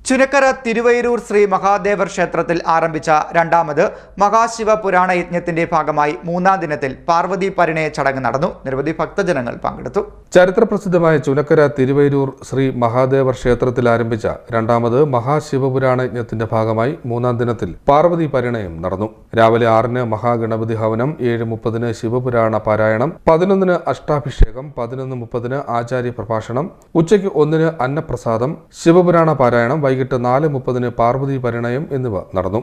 ചുനക്കര തിരുവൈരൂർ ശ്രീ മഹാദേവർ ക്ഷേത്രത്തിൽ ആരംഭിച്ച രണ്ടാമത് മഹാശിവ പുരാണ യജ്ഞത്തിന്റെ ഭാഗമായി മൂന്നാം ദിനത്തിൽ പാർവതി പരിണയ ചടങ്ങ് നടന്നു. നിരവധി ഭക്തജനങ്ങൾ പങ്കെടുത്തു. ചരിത്രപ്രസിദ്ധമായ ചുനക്കര തിരുവൈരൂർ ശ്രീ മഹാദേവർ ക്ഷേത്രത്തിൽ ആരംഭിച്ച രണ്ടാമത് മഹാശിവപുരാണ യജ്ഞത്തിന്റെ ഭാഗമായി മൂന്നാം ദിനത്തിൽ പാർവതി പരിണയം നടന്നു. രാവിലെ 6-ന് മഹാഗണപതി ഹവനം, 7:30-ന് ശിവപുരാണ പാരായണം, 11-ന് അഷ്ടാഭിഷേകം, 11:30-ന് ആചാര്യ പ്രഭാഷണം, ഉച്ചയ്ക്ക് 1-ന് അന്നപ്രസാദം, ശിവപുരാണ പാരായണം, വൈകിട്ട് 4:30-ന് പാർവതി പരിണയം എന്നിവ നടന്നു.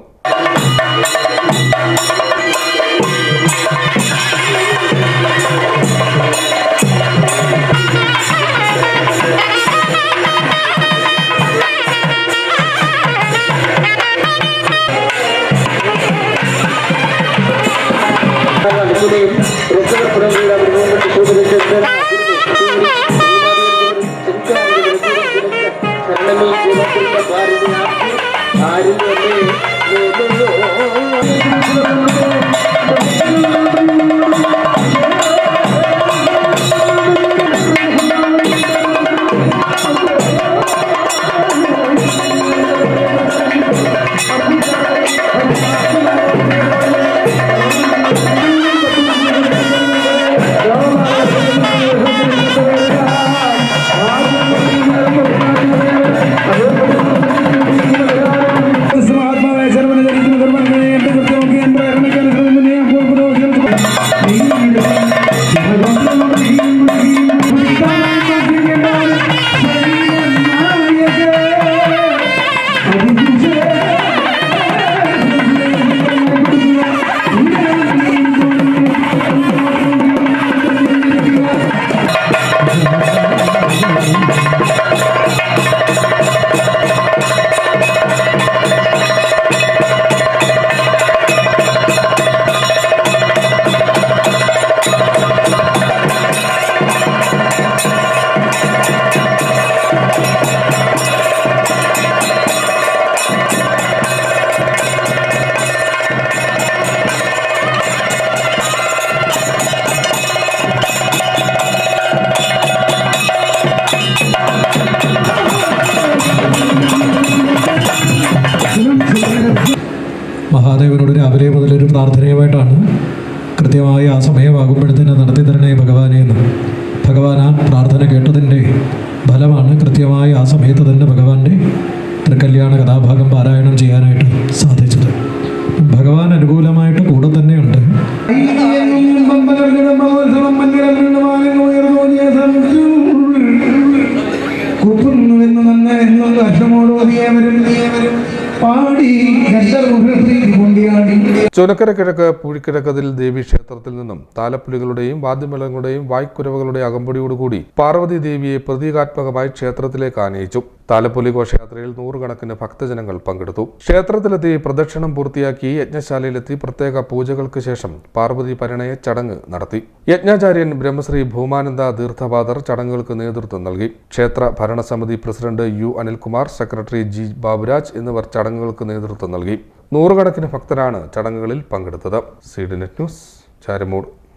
മഹാദേവനോട് രാവിലെ മുതലൊരു പ്രാർത്ഥനയുമായിട്ടാണ് കൃത്യമായി ആ സമയമാകുമ്പോഴത്തേന് നടത്തി തരണേ ഭഗവാനെ എന്ന്. ഭഗവാൻ ആ പ്രാർത്ഥന കേട്ടതിൻ്റെ ഫലമാണ് കൃത്യമായി ആ സമയത്ത് തന്നെ ഭഗവാന്റെ തൃക്കല്യാണ കഥാഭാഗം പാരായണം ചെയ്യാനായിട്ട് സാധിച്ചത്. ഭഗവാൻ അനുകൂലമായിട്ട് കൂടെ തന്നെയുണ്ട്. ചുനക്കര കിഴക്ക് പൂഴിക്കിഴക്കതിൽ ദേവി ക്ഷേത്രത്തിൽ നിന്നും താലപ്പൊലികളുടെയും വാദ്യമേളങ്ങളുടെയും വായ്ക്കുരവകളുടെ അകമ്പടിയോടുകൂടി പാർവതി ദേവിയെ പ്രതീകാത്മകമായി ക്ഷേത്രത്തിലേക്ക് ആനയിച്ചു. താലപ്പൊലി ഘോഷയാത്രയിൽ 100 കണക്കിന് ഭക്തജനങ്ങൾ പങ്കെടുത്തു. ക്ഷേത്രത്തിലെത്തി പ്രദക്ഷിണം പൂർത്തിയാക്കി യജ്ഞശാലയിലെത്തി പ്രത്യേക പൂജകൾക്ക് ശേഷം പാർവതി പരിണയ ചടങ്ങ് നടത്തി. യജ്ഞാചാര്യൻ ബ്രഹ്മശ്രീ ഭൂമാനന്ദ തീർത്ഥപാദർ ചടങ്ങുകൾക്ക് നേതൃത്വം നൽകി. ക്ഷേത്ര ഭരണസമിതി president U Anilkumar, secretary G Baburaj എന്നിവർ ചടങ്ങുകൾക്ക് നേതൃത്വം നൽകി. 100 കണക്കിന് ഭക്തരാണ് ചടങ്ങുകളിൽ പങ്കെടുത്തത്. Seed Net News, Charummood.